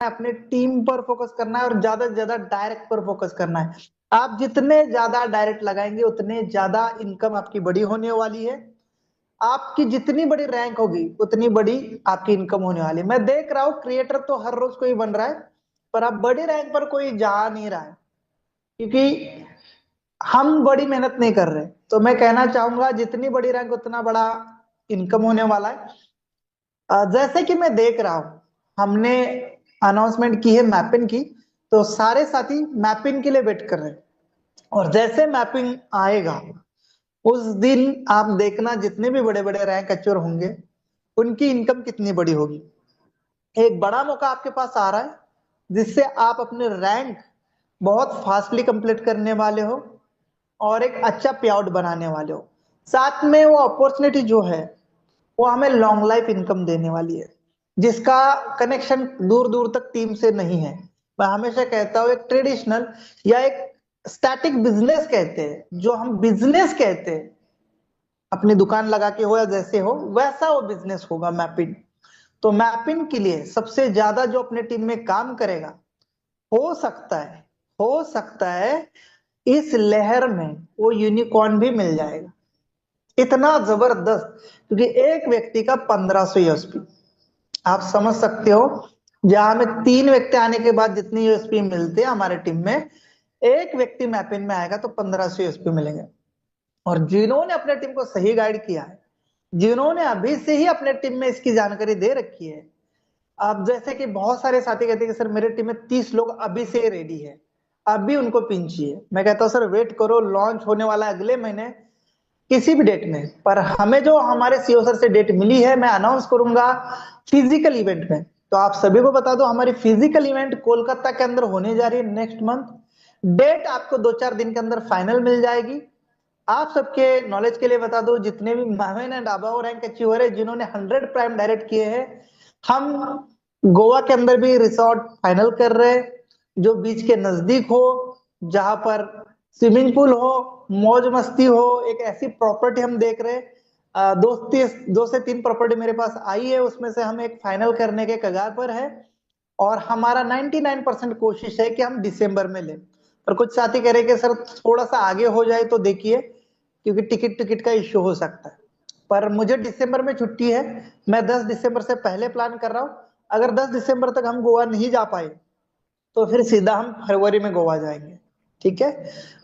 अपने टीम पर फोकस करना है और ज्यादा से ज्यादा डायरेक्ट पर फोकस करना है। आप जितने ज्यादा डायरेक्ट लगाएंगे उतने ज्यादा इनकम आपकी बड़ी होने वाली है। आपकी जितनी बड़ी रैंक होगी उतनी बड़ी आपकी इनकम होने वाली है। मैं देख रहा हूँ क्रिएटर तो हर रोज कोई बन रहा है, पर अब बड़ी रैंक पर कोई जा नहीं रहा है, क्योंकि हम बड़ी मेहनत नहीं कर रहे। तो मैं कहना चाहूंगा जितनी बड़ी रैंक उतना बड़ा इनकम होने वाला है। जैसे कि मैं देख रहा हूँ, हमने अनाउंसमेंट की है मैपिंग की, तो सारे साथी मैपिंग के लिए वेट कर रहे हैं। और जैसे मैपिंग आएगा उस दिन आप देखना जितने भी बड़े बड़े रैंक अचीवर होंगे उनकी इनकम कितनी बड़ी होगी। एक बड़ा मौका आपके पास आ रहा है जिससे आप अपने रैंक बहुत फास्टली कंप्लीट करने वाले हो और एक अच्छा पे आउट बनाने वाले हो। साथ में वो अपॉर्चुनिटी जो है वो हमें लॉन्ग लाइफ इनकम देने वाली है, जिसका कनेक्शन दूर दूर तक टीम से नहीं है। मैं हमेशा कहता हूँ एक ट्रेडिशनल या एक स्टैटिक बिजनेस कहते हैं, जो हम बिजनेस कहते हैं अपनी दुकान लगा के हो या जैसे हो, वैसा वो बिजनेस होगा मैपिंग। तो मैपिंग के लिए सबसे ज्यादा जो अपने टीम में काम करेगा, हो सकता है हो सकता है इस लहर में वो यूनिकॉर्न भी मिल जाएगा। इतना जबरदस्त, क्योंकि एक व्यक्ति का 1500 यूएसपी, आप समझ सकते हो। जहां हमें 3 व्यक्ति आने के बाद जितनी यूएसपी मिलते हैं हमारे टीम में, एक व्यक्ति मैपिंग में आएगा तो 1500 यूएसपी मिलेंगे। और जिन्होंने अपने टीम को सही गाइड किया है, जिन्होंने अभी से ही अपने टीम में इसकी जानकारी दे रखी है। अब जैसे कि बहुत सारे साथी कहते हैं कि सर मेरे टीम में 30 लोग अभी से रेडी है, अभी उनको पिन चाहिए। मैं कहता हूँ सर वेट करो, लॉन्च होने वाला है अगले महीने किसी भी डेट में। पर हमें जो हमारे सीईओ सर से डेट मिली है मैं अनाउंस करूंगा फिजिकल इवेंट में। तो आप सभी को बता दो हमारी फिजिकल इवेंट कोलकाता के अंदर होने जा रही है नेक्स्ट मंथ। डेट आपको 2-4 दिन के अंदर फाइनल मिल जाएगी। आप सबके नॉलेज के लिए बता दो, जितने भी Marvin and above rank achiever है जिन्होंने 100 प्राइम डायरेक्ट किए हैं, हम गोवा के अंदर भी रिसोर्ट फाइनल कर रहे हैं, जो बीच के नजदीक हो, जहां पर स्विमिंग पूल हो, मौज मस्ती हो। एक ऐसी प्रॉपर्टी हम देख रहे हैं। 2 से 3 प्रॉपर्टी मेरे पास आई है, उसमें से हम एक फाइनल करने के कगार पर है। और हमारा 99% कोशिश है कि हम दिसंबर में लें। पर कुछ साथी कह रहे कि सर थोड़ा सा आगे हो जाए तो देखिए, क्योंकि टिकट टिकट का इश्यू हो सकता है। पर मुझे दिसंबर में छुट्टी है, मैं 10 दिसंबर से पहले प्लान कर रहा हूँ। अगर 10 दिसंबर तक हम गोवा नहीं जा पाए तो फिर सीधा हम फरवरी में गोवा जाएंगे, ठीक है।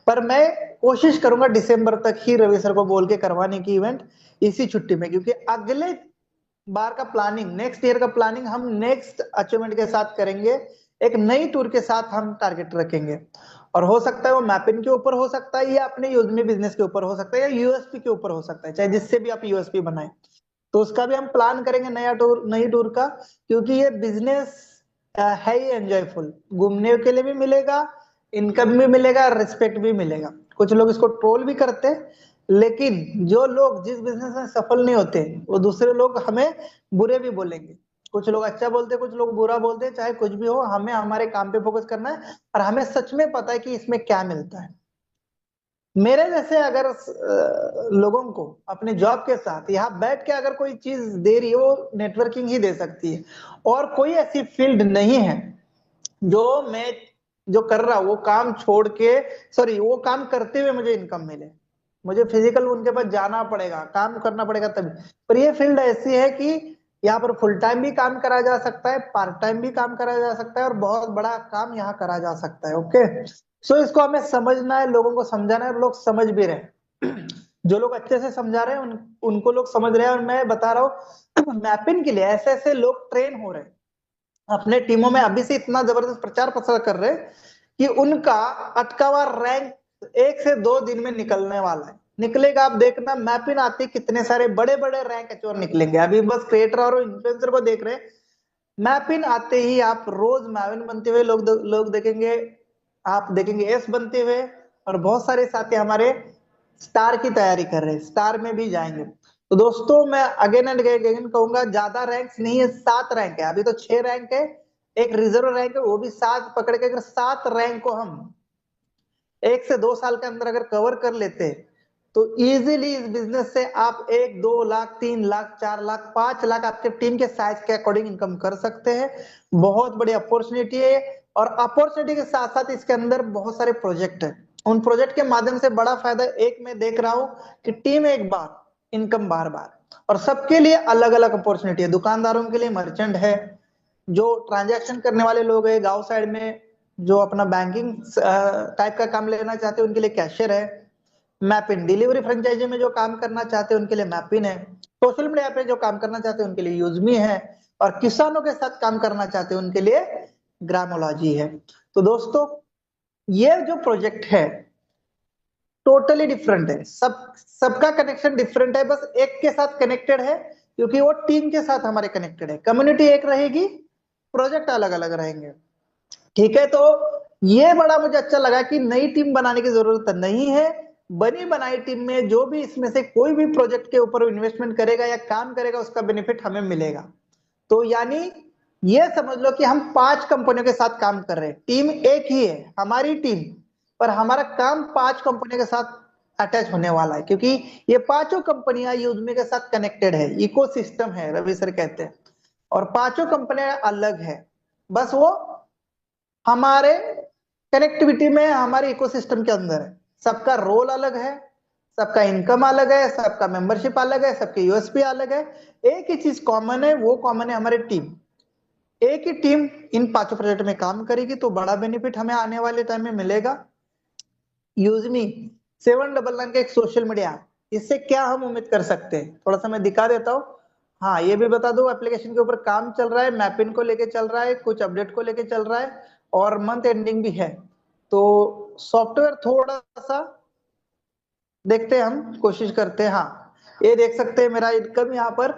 पर मैं कोशिश करूंगा दिसंबर तक ही रवि सर को बोल के करवाने की इवेंट इसी छुट्टी में, क्योंकि अगले बार का प्लानिंग, नेक्स्ट ईयर का प्लानिंग हम नेक्स्ट अचीवमेंट के साथ करेंगे। एक नई टूर के साथ हम टारगेट रखेंगे। और हो सकता है वो मैपिंग के ऊपर हो सकता है, या अपने यूजमी बिजनेस के ऊपर हो सकता है, या यूएसपी के ऊपर हो सकता है, चाहे जिससे भी आप यूएसपी बनाए। तो उसका भी हम प्लान करेंगे, नया टूर, नई टूर का। क्योंकि ये बिजनेस है ही एंजॉयफुल, घूमने के लिए भी मिलेगा, इनकम भी मिलेगा, रिस्पेक्ट भी मिलेगा। कुछ लोग इसको ट्रोल भी करते हैं, लेकिन जो लोग जिस बिजनेस में सफल नहीं होते वो दूसरे लोग हमें बुरे भी बोलेंगे। कुछ लोग अच्छा बोलते हैं, कुछ लोग बुरा बोलते हैं, चाहे कुछ भी हो, हमें हमारे काम पे फोकस करना है और हमें सच में पता है कि इसमें क्या मिलता है। मेरे जैसे अगर लोगों को अपने जॉब के साथ यहाँ बैठ के अगर कोई चीज दे रही है, वो नेटवर्किंग ही दे सकती है। और कोई ऐसी फील्ड नहीं है जो मैं जो कर रहा हूं वो काम छोड़ के, सॉरी वो काम करते हुए मुझे इनकम मिले। मुझे फिजिकल उनके पास जाना पड़ेगा, काम करना पड़ेगा तभी। पर ये फील्ड ऐसी है कि यहाँ पर फुल टाइम भी काम करा जा सकता है, पार्ट टाइम भी काम करा जा सकता है, और बहुत बड़ा काम यहाँ करा जा सकता है। ओके, सो इसको हमें समझना है, लोगों को समझाना है, और लोग समझ भी रहे हैं। जो लोग अच्छे से समझा रहे हैं उनको लोग समझ रहे हैं। और मैं बता रहा हूँ मैपिंग के लिए ऐसे ऐसे लोग ट्रेन हो रहे हैं अपने टीमों में, अभी से इतना जबरदस्त प्रचार प्रसार कर रहे हैं कि उनका अटका हुआ रैंक 1 से 2 दिन में निकलने वाला है। निकलेगा, आप देखना मैपिन आते कितने सारे बड़े बड़े रैंक अचीवर निकलेंगे। अभी बस क्रिएटर और इन्फ्लुएंसर को देख रहे हैं, मैपिन आते ही आप रोज मैविन बनते हुए लोग देखेंगे। आप देखेंगे एस बनते हुए, और बहुत सारे साथी हमारे स्टार की तैयारी कर रहे हैं, स्टार में भी जाएंगे। तो दोस्तों मैं अगेन एंड अगेन कहूंगा, ज्यादा रैंक्स नहीं है, 7 रैंक है, अभी तो 6 रैंक है, एक रिजर्व रैंक है, वो भी 7 पकड़ के। अगर 7 रैंक को हम 1 से 2 साल के अंदर अगर कवर कर लेते तो इजीली इस बिजनेस से आप 1, 2 लाख, 3 लाख, 4 लाख, 5 लाख आपके टीम के साइज के अकॉर्डिंग इनकम कर सकते हैं। बहुत बड़ी अपॉर्चुनिटी है। और अपॉर्चुनिटी के साथ साथ इसके अंदर बहुत सारे प्रोजेक्ट है। उन प्रोजेक्ट के माध्यम से बड़ा फायदा एक मैं देख रहा हूं कि टीम एक बार, इनकम बार बार, और सबके लिए अलग अलग अपॉर्चुनिटी है। दुकानदारों के लिए मर्चेंट है, जो ट्रांजैक्शन करने वाले लोग है गांव साइड में, जो अपना बैंकिंग टाइप का काम लेना चाहते हैं उनके लिए कैशियर है। मैपिन डिलीवरी फ्रेंचाइजी में जो काम करना चाहते हैं उनके लिए मैपिन है। सोशल मीडिया पे जो काम करना चाहते हैं उनके लिए यूजमी है। और किसानों के साथ काम करना चाहते हैं उनके लिए ग्रामोलॉजी है। तो दोस्तों, ये जो प्रोजेक्ट है टोटली डिफरेंट है। सबका कनेक्शन डिफरेंट है, बस एक के साथ कनेक्टेड है क्योंकि वो टीम के साथ हमारे कनेक्टेड है। कम्युनिटी एक रहेगी, प्रोजेक्ट अलग अलग रहेंगे। ठीक है, तो ये बड़ा मुझे अच्छा लगा कि नई टीम बनाने की जरूरत नहीं है। बनी बनाई टीम में जो भी इसमें से कोई भी प्रोजेक्ट के ऊपर इन्वेस्टमेंट करेगा या काम करेगा उसका बेनिफिट हमें मिलेगा। तो यानी ये समझ लो कि हम 5 कंपनियों के साथ काम कर रहे हैं। टीम एक ही है हमारी टीम, पर हमारा काम 5 कंपनियों के साथ अटैच होने वाला है, क्योंकि ये पांचों कंपनियां यूजमी के साथ कनेक्टेड है, इकोसिस्टम है रवि सर कहते हैं। और पांचों कंपनियां अलग है, बस वो हमारे कनेक्टिविटी में, हमारे इकोसिस्टम के अंदर है। सबका रोल अलग है, सबका इनकम अलग है, सबका मेंबरशिप अलग है, सबके यूएसपी अलग है। एक ही चीज कॉमन है, वो कॉमन है हमारी टीम। एक ही टीम इन 5 प्रोजेक्ट में काम करेगी तो बड़ा बेनिफिट हमें आने वाले टाइम में मिलेगा। यूजमी 799 का एक सोशल मीडिया, इससे क्या हम उम्मीद कर सकते हैं थोड़ा सा मैं दिखा देता हूँ। हाँ, ये भी बता दो, एप्लीकेशन के ऊपर काम चल रहा है, मैपिन को लेके चल रहा है, कुछ अपडेट को लेके चल रहा है, और मंथ एंडिंग भी है। तो सॉफ्टवेयर थोड़ा सा देखते हैं, हम कोशिश करते हैं। हाँ, ये देख सकते हैं मेरा इनकम यहाँ पर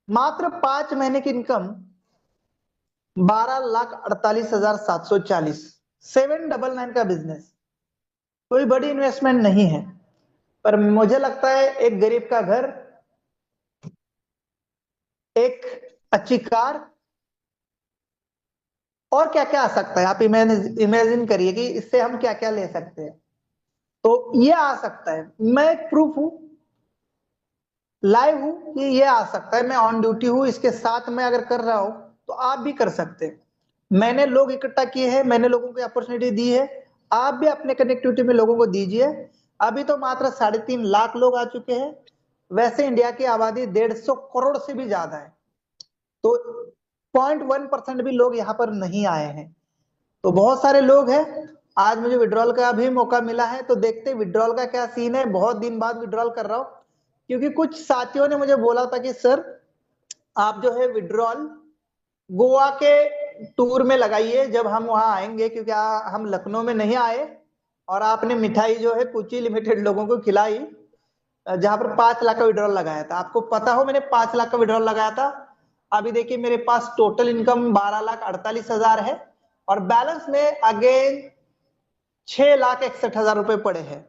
मात्र 5 महीने की इनकम 12,48,740। 799 का बिजनेस कोई बड़ी इन्वेस्टमेंट नहीं है, पर मुझे लगता है एक गरीब का घर, एक अच्छी कार, और क्या क्या आ सकता है। आप इमेजिन करिए कि इससे हम क्या क्या ले सकते हैं। तो ये आ सकता है, मैं एक प्रूफ हूं, लाइव हूं कि ये आ सकता है। मैं ऑन ड्यूटी हूं, इसके साथ मैं अगर कर रहा हूं तो आप भी कर सकते हैं। मैंने लोग इकट्ठा किए हैं, मैंने लोगों को अपॉर्चुनिटी दी है, आप भी अपने कनेक्टिविटी में लोगों को दीजिए। अभी तो मात्र 3.5 लाख लोग आ चुके हैं। वैसे इंडिया की आबादी 150 करोड़ से भी ज्यादा है, तो 0.1% भी लोग यहाँ पर नहीं आए हैं। तो बहुत सारे लोग हैं। आज मुझे विड्रॉल का भी मौका मिला है, तो देखते विड्रॉल का क्या सीन है। बहुत दिन बाद विड्रॉल कर रहा हूं, क्योंकि कुछ साथियों ने मुझे बोला था कि सर आप जो है विड्रॉल गोवा के टूर में लगाइए जब हम वहां आएंगे, क्योंकि हम लखनऊ में नहीं आए। और आपने मिठाई जो है कुछ ही लिमिटेड लोगों को खिलाई, जहां पर 5 लाख का विड्रॉल लगाया था। आपको पता हो मैंने 5 लाख का विड्रॉल लगाया था। अभी देखिए मेरे पास टोटल इनकम 12,48,000 है, और बैलेंस में अगेन 6,61,000 रुपए पड़े हैं।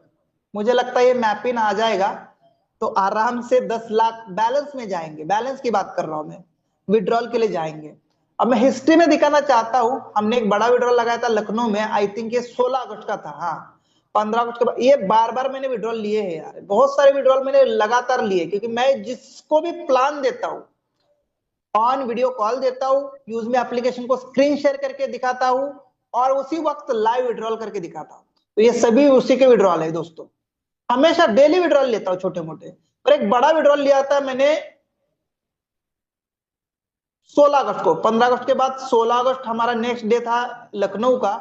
मुझे लगता है ये मैपिन आ जाएगा तो आराम से 10 लाख बैलेंस में जाएंगे। बैलेंस की बात कर रहा हूं मैं, विड्रॉल के लिए जाएंगे। अब मैं हिस्ट्री में दिखाना चाहता हूं, हमने एक बड़ा विड्रॉल लगाया था लखनऊ में, आई थिंक ये 16 अगस्त का था। हाँ, 15 अगस्त के बाद ये बार बार मैंने विड्रॉल लिए हैं यार, बहुत सारे विड्रॉल मैंने लगातार लिए, क्योंकि मैं जिसको भी प्लान देता हूं, ऑन वीडियो कॉल देता हूं, यूज में एप्लीकेशन को स्क्रीन शेयर करके दिखाता हूं, और उसी वक्त लाइव विड्रॉल करके दिखाता हूं। तो ये सभी उसी के विड्रॉल है दोस्तों। हमेशा डेली विड्रॉल लेता हूं छोटे मोटे, पर एक बड़ा विड्रॉल लिया था मैंने 16 अगस्त को। 15 अगस्त के बाद 16 अगस्त हमारा नेक्स्ट डे था लखनऊ का।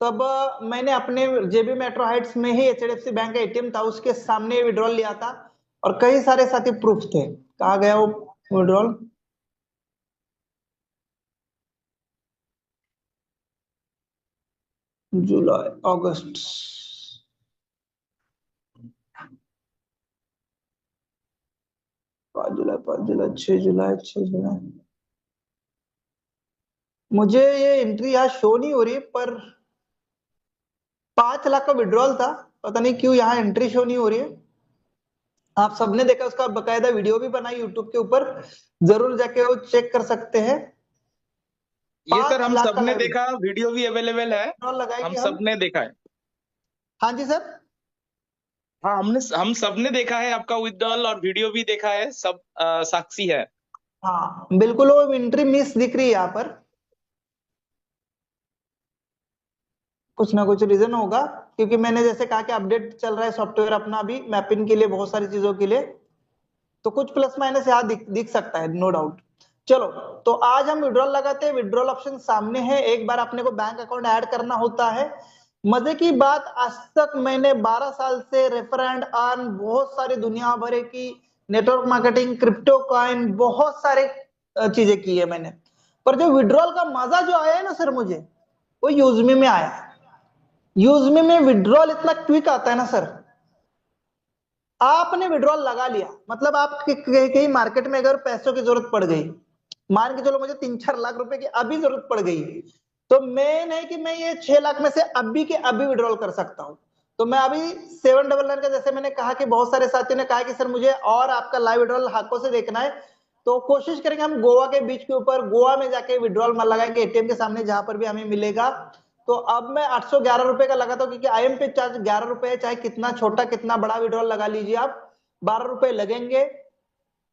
तब मैंने अपने जेबी मेट्रो हाइट्स में ही एचडीएफसी बैंक का एटीएम था, उसके सामने विड्रॉल लिया था, और कई सारे साथी प्रूफ थे। कहा गया वो विड्रॉल? जुलाई अगस्त, 5 जुलाई, 5 जुलाई, 6 जुलाई, 6 जुलाई। मुझे ये एंट्री यहाँ शो नहीं हो रही, पर 5 लाख का विड्रॉल था। पता नहीं क्यों यहाँ एंट्री शो नहीं हो रही है। आप सबने देखा, उसका बकायदा वीडियो भी बनाई यूट्यूब के ऊपर, जरूर जाके वो चेक कर सकते हैं। ये सर 5 हम लाख का सबने देखा, वीडियो भी अवेलेबल है, विड्रॉल लगाए हम कि हम। सबने देखा है। हाँ जी सर। हाँ, हम सबने देखा है आपका विथड्रॉल, और वीडियो भी देखा है, सब साक्षी है। हाँ बिल्कुल, वो एंट्री मिस दिख रही है यहाँ पर, कुछ ना कुछ रीजन होगा, क्योंकि मैंने जैसे कहा कि अपडेट चल रहा है सॉफ्टवेयर अपना अभी मैपिंग के लिए, बहुत सारी चीजों के लिए, तो कुछ प्लस माइनस यहाँ दिख सकता है, नो डाउट। चलो, तो आज हम विड्रॉल लगाते हैं। विड्रॉल ऑप्शन सामने है, एक बार अपने को बैंक अकाउंट ऐड करना होता है। मजे की बात, आज तक मैंने 12 साल से रेफर एंड अर्न, बहुत सारी दुनिया भर की नेटवर्क मार्केटिंग, क्रिप्टो कॉइन, बहुत सारे चीजें की है मैंने, पर जो विड्रॉल का मजा जो आया है ना सर मुझे, वो यूजमी में आया। यूजमी में विड्रॉल इतना क्विक आता है ना सर, आपने विड्रॉल लगा लिया, मतलब आप कहीं मार्केट में अगर पैसों की जरूरत पड़ गई, मान के चलो मुझे 3-4 लाख रुपए की अभी जरूरत पड़ गई, तो मैं नहीं कि मैं ये 6 लाख में से अभी के अभी विड्रॉल कर सकता हूं। तो मैं अभी 799 का, जैसे मैंने कहा कि बहुत सारे साथियों ने कहा कि सर मुझे और आपका लाइव विड्रॉल हाथों से देखना है, तो कोशिश करेंगे हम गोवा के बीच के ऊपर, गोवा में जाके विड्रॉल लगाएंगे एटीएम के सामने, जहां पर भी हमें मिलेगा। तो अब मैं 811 रुपए का लगाता हूँ, क्योंकि आईएम पे चार्ज 11 रुपए है, चाहे कितना छोटा कितना बड़ा विड्रॉल लगा लीजिए आप, 12 रुपए लगेंगे।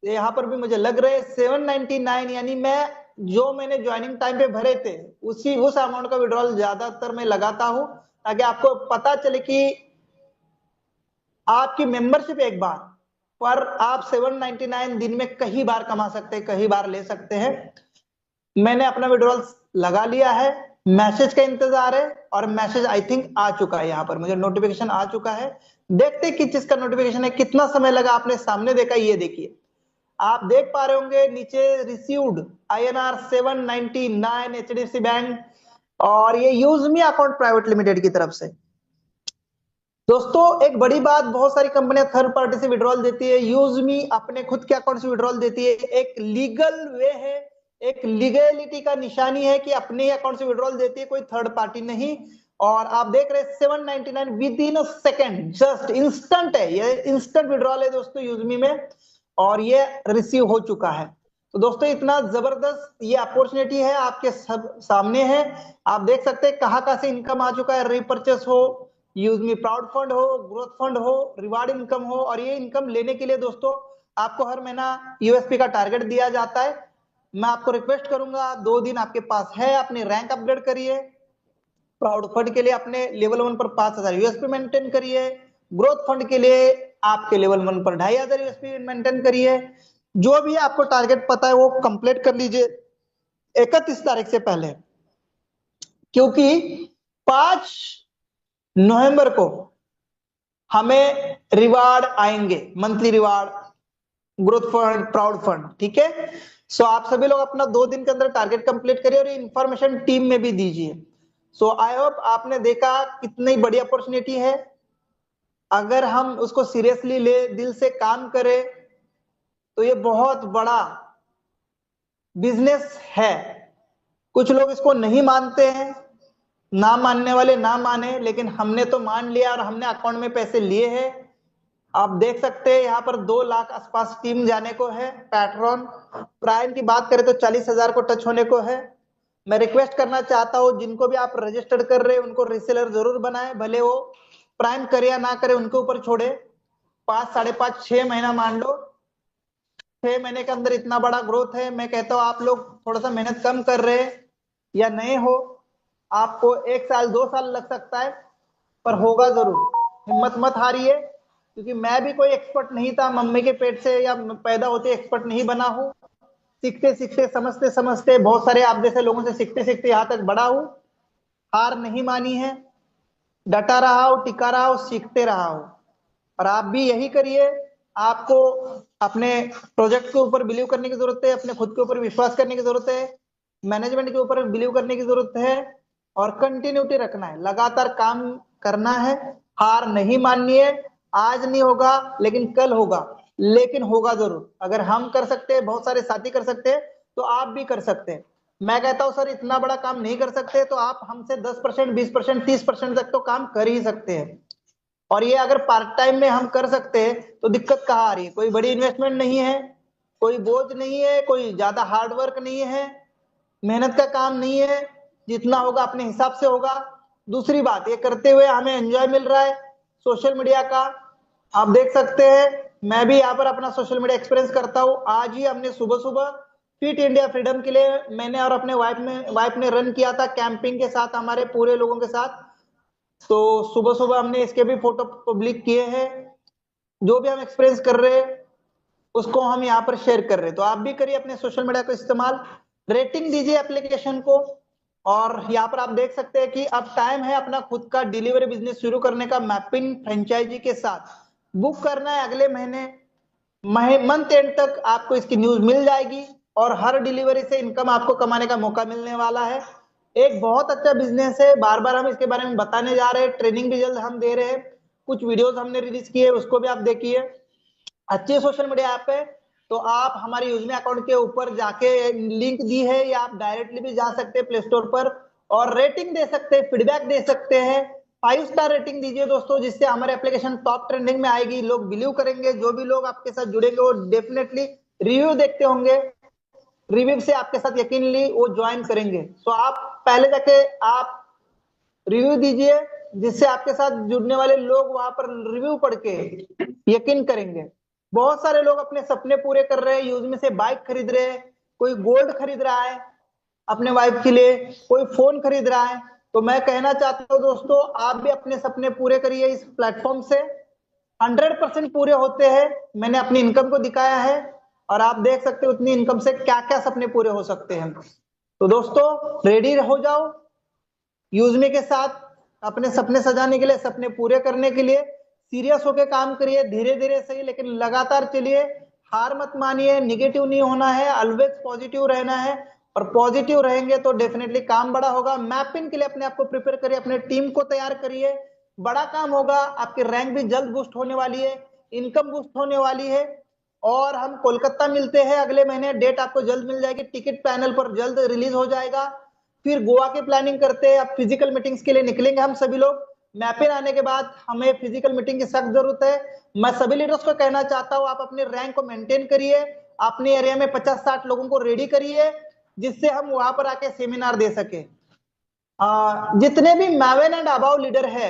यहाँ पर भी मुझे लग रहे 799, यानी मैं जो मैंने ज्वाइनिंग टाइम पे भरे थे उसी उस अमाउंट का विड्रॉल ज्यादातर मैं लगाता हूं, ताकि आपको पता चले कि आपकी मेंबरशिप एक बार पर आप 799 दिन में कई बार कमा सकते हैं, कई बार ले सकते हैं। मैंने अपना विड्रॉल लगा लिया है, मैसेज का इंतजार है, और मैसेज आई थिंक आ चुका है, यहाँ पर मुझे नोटिफिकेशन आ चुका है। देखते किस चीज का नोटिफिकेशन है, कितना समय लगा, आपने सामने देखा, ये देखिए आप देख पा रहे होंगे नीचे, रिसीव्ड INR 799 HDFC बैंक, और ये use me account private limited की तरफ से। दोस्तों एक बड़ी बात, बहुत सारी कंपनियां थर्ड पार्टी से विड्रॉल देती है, यूज मी अपने खुद के अकाउंट से विड्रॉल देती है। एक लीगल वे है, एक लीगलिटी का निशानी है कि अपने ही अकाउंट से विड्रॉल देती है, कोई थर्ड पार्टी नहीं। और आप देख रहे हैं 799 with in a second, just instant है, ये इंस्टेंट विड्रॉल है दोस्तों यूजमी में, और ये रिसीव हो चुका है। तो दोस्तों इतना जबरदस्त ये अपॉर्चुनिटी है, आपके सब सामने है, आप देख सकते हैं कहां कहां से इनकम आ चुका है, रिपर्चेस हो, यूजमी प्राउड फंड हो, ग्रोथ फंड हो, रिवार्ड इनकम हो। और ये इनकम लेने के लिए दोस्तों आपको हर महीना यूएसपी का टारगेट दिया जाता है। मैं आपको रिक्वेस्ट करूंगा, 2 दिन आपके पास है, अपनी रैंक अपग्रेड करिए, प्राउड फंड के लिए अपने लेवल 1 पर 5000 यूएसपी मेंटेन करिए, ग्रोथ फंड के लिए आपके लेवल 1 पर 2500 यूएसपी मेंटेन करिए। जो भी आपको टारगेट पता है वो कंप्लीट कर लीजिए 31 तारीख से पहले, क्योंकि 5 नवंबर को हमें रिवार्ड आएंगे, monthly reward, growth fund, proud fund, ठीक है। सो आप सभी लोग अपना 2 दिन के अंदर टारगेट कंप्लीट करिए, और ये इंफॉर्मेशन टीम में भी दीजिए। सो आई होप आपने देखा कितनी बड़ी अपॉर्चुनिटी है, अगर हम उसको सीरियसली ले, दिल से काम करें, तो ये बहुत बड़ा बिजनेस है। कुछ लोग इसको नहीं मानते हैं, ना मानने वाले ना माने, लेकिन हमने तो मान लिया और हमने अकाउंट में पैसे लिए हैं। आप देख सकते हैं यहाँ पर 2 लाख आसपास टीम जाने को है, पैट्रॉन प्राइम की बात करें तो 40,000 को टच होने को है। मैं रिक्वेस्ट करना चाहता हूँ, जिनको भी आप रजिस्टर्ड कर रहे हैं उनको रिसेलर जरूर बनाए, भले वो प्राइम करे या ना करे उनके ऊपर छोड़े। 5, 5.5, 6 महीना मान लो, 6 महीने के अंदर इतना बड़ा ग्रोथ है। मैं कहता हूँ आप लोग थोड़ा सा मेहनत कम कर रहे हैं या नए हो, आपको 1 साल 2 साल लग सकता है, पर होगा जरूर। हिम्मत मत हारिए, क्योंकि मैं भी कोई एक्सपर्ट नहीं था, मम्मी के पेट से या पैदा होते एक्सपर्ट नहीं बना हूं, सीखते सीखते, समझते समझते, बहुत सारे आप जैसे लोगों से सीखते सीखते यहां तक बड़ा हूं। हार नहीं मानी है, डटा रहा हूं, टिका रहा हूं, सीखते रहा हूं, और आप भी यही करिए। आपको अपने प्रोजेक्ट के ऊपर बिलीव करने की जरूरत है, अपने खुद के ऊपर विश्वास करने की जरूरत है, मैनेजमेंट के ऊपर बिलीव करने की जरूरत है, और कंटिन्यूटी रखना है, लगातार काम करना है, हार नहीं माननी है। आज नहीं होगा लेकिन कल होगा, लेकिन होगा जरूर। अगर हम कर सकते हैं, बहुत सारे साथी कर सकते हैं, तो आप भी कर सकते हैं। मैं कहता हूं सर इतना बड़ा काम नहीं कर सकते, तो आप हमसे 10%, 20%, 30% तक तो काम कर ही सकते हैं। और ये अगर पार्ट टाइम में हम कर सकते हैं तो दिक्कत कहाँ आ रही है, कोई बड़ी इन्वेस्टमेंट नहीं है, कोई बोझ नहीं है, कोई ज्यादा हार्ड वर्क नहीं है, मेहनत का काम नहीं है, जितना होगा अपने हिसाब से होगा। दूसरी बात, ये करते हुए हमें एंजॉय मिल रहा है सोशल मीडिया का, आप देख सकते हैं मैं भी यहाँ पर अपना सोशल मीडिया एक्सपीरियंस करता हूँ। आज ही हमने सुबह सुबह फिट इंडिया फ्रीडम के लिए मैंने और अपने वाइफ ने रन किया था कैंपिंग के साथ हमारे पूरे लोगों के साथ। तो सुबह सुबह हमने इसके भी फोटो पब्लिक किए हैं। जो भी हम एक्सपीरियंस कर रहे हैं उसको हम यहाँ पर शेयर कर रहे हैं। तो आप भी करिए अपने सोशल मीडिया को इस्तेमाल, रेटिंग दीजिए एप्लीकेशन को। और यहाँ पर आप देख सकते हैं कि अब टाइम है अपना खुद का डिलीवरी बिजनेस शुरू करने का मैपिंग फ्रेंचाइजी के साथ। बुक करना है अगले महीने मंथ एंड तक आपको इसकी न्यूज मिल जाएगी और हर डिलीवरी से इनकम आपको कमाने का मौका मिलने वाला है। एक बहुत अच्छा बिजनेस है, बार बार हम इसके बारे में बताने जा रहे हैं, ट्रेनिंग भी जल्द हम दे रहे हैं, कुछ वीडियोस हमने रिलीज किए उसको भी आप देखिए। अच्छी सोशल मीडिया ऐप है। तो आप हमारे यूजमी अकाउंट के ऊपर जाके लिंक दी है या आप डायरेक्टली भी जा सकते हैं प्ले स्टोर पर और रेटिंग दे सकते हैं, फीडबैक दे सकते हैं। 5 स्टार रेटिंग दीजिए दोस्तों, जिससे हमारे एप्लीकेशन टॉप ट्रेंडिंग में आएगी, लोग बिलीव करेंगे। जो भी लोग आपके साथ जुड़ेंगे वो डेफिनेटली रिव्यू देखते होंगे, रिव्यू से आपके साथ यकीनली वो ज्वाइन करेंगे। तो आप पहले जाके आप रिव्यू दीजिए, जिससे आपके साथ जुड़ने वाले लोग वहां पर रिव्यू पढ़ के यकीन करेंगे। बहुत सारे लोग अपने सपने पूरे कर रहे हैं, यूजमी से बाइक खरीद रहे हैं, कोई गोल्ड खरीद रहा है अपने वाइफ के लिए, कोई फोन खरीद रहा है। तो मैं कहना चाहता हूं दोस्तों, आप भी अपने सपने पूरे करिए इस प्लेटफॉर्म से। 100% पूरे होते हैं, मैंने अपनी इनकम को दिखाया है और आप देख सकते हो उतनी इनकम से क्या क्या सपने पूरे हो सकते हैं। तो दोस्तों रेडी हो जाओ यूजमी के साथ अपने सपने सजाने के लिए, सपने पूरे करने के लिए। सीरियस होकर काम करिए, धीरे धीरे सही लेकिन लगातार चलिए, हार मत मानिए, निगेटिव नहीं होना है, ऑलवेज पॉजिटिव रहना है। और पॉजिटिव रहेंगे तो डेफिनेटली काम बड़ा होगा। मैपिंग के लिए अपने आप को प्रिपेयर करिए, अपने टीम को तैयार करिए, बड़ा काम होगा। आपकी रैंक भी जल्द बूस्ट होने वाली है, इनकम बूस्ट होने वाली है। और हम कोलकाता मिलते हैं अगले महीने, डेट आपको जल्द मिल जाएगी, टिकट पैनल पर जल्द रिलीज हो जाएगा। फिर गोवा की प्लानिंग करते हैं, अब फिजिकल मीटिंग्स के लिए निकलेंगे हम सभी लोग। मैपिंग आने के बाद हमें फिजिकल मीटिंग की सख्त जरूरत है। मैं सभी लीडर्स को कहना चाहता हूं, आप अपने रैंक को मेंटेन करिए, अपने एरिया में 50-60 लोगों को रेडी करिए, जिससे हम वहां पर आके सेमिनार दे सके। जितने भी मैवेन एंड अबाव लीडर है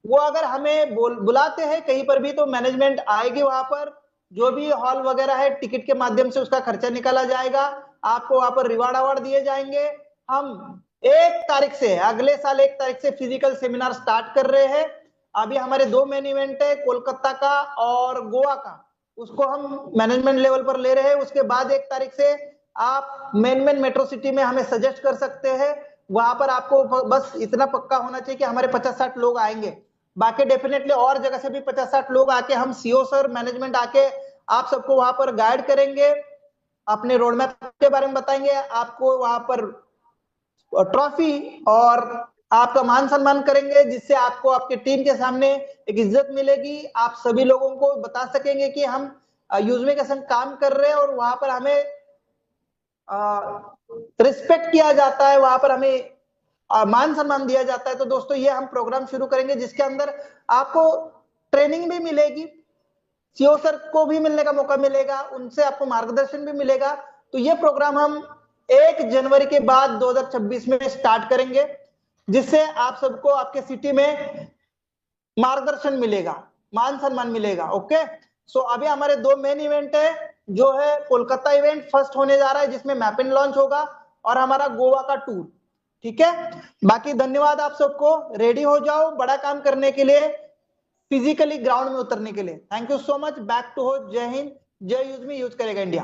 वो अगर हमें बुलाते हैं कहीं पर भी तो मैनेजमेंट आएगी वहां पर, जो भी हॉल वगैरह है टिकट के माध्यम से उसका खर्चा निकाला जाएगा, आपको वहां पर रिवार्ड अवार्ड दिए जाएंगे। हम 1 तारीख से, अगले साल 1 तारीख से फिजिकल सेमिनार स्टार्ट कर रहे हैं। अभी हमारे 2 मेन इवेंट है, कोलकाता का और गोवा का, उसको हम मैनेजमेंट लेवल पर ले रहे हैं। उसके बाद 1 तारीख से आप मेन मेट्रो सिटी में हमें सजेस्ट कर सकते हैं, वहां पर आपको बस इतना पक्का होना चाहिए कि हमारे 50-60 लोग आएंगे। बाकी डेफिनेटली और जगह से भी 50-60 लोग आके, हम सीओ सर मैनेजमेंट आके आप सबको वहां पर गाइड करेंगे, अपने रोड मैप के बारे में बताएंगे, आपको वहां पर ट्रॉफी और आपका मान सम्मान करेंगे, जिससे आपको आपके टीम के सामने एक इज्जत मिलेगी। आप सभी लोगों को बता सकेंगे कि हम यूजमी के संग काम कर रहे हैं और वहां पर हमें रिस्पेक्ट किया जाता है, वहां पर हमें मान सम्मान दिया जाता है। तो दोस्तों ये हम प्रोग्राम शुरू करेंगे जिसके अंदर आपको ट्रेनिंग भी मिलेगी, सीओ सर को भी मिलने का मौका मिलेगा, उनसे आपको मार्गदर्शन भी मिलेगा। तो ये प्रोग्राम हम 1 जनवरी के बाद 2026 में स्टार्ट करेंगे, जिससे आप सबको आपके सिटी में मार्गदर्शन मिलेगा, मान सम्मान मिलेगा। ओके, सो अभी हमारे 2 मेन इवेंट है, जो है कोलकाता इवेंट फर्स्ट होने जा रहा है जिसमें मैपिंग लॉन्च होगा, और हमारा गोवा का टूर। ठीक है, बाकी धन्यवाद आप सबको, रेडी हो जाओ बड़ा काम करने के लिए, फिजिकली ग्राउंड में उतरने के लिए। Thank you so much, back to host, जय हिंद, जय यूजमी, यूज करेगा इंडिया।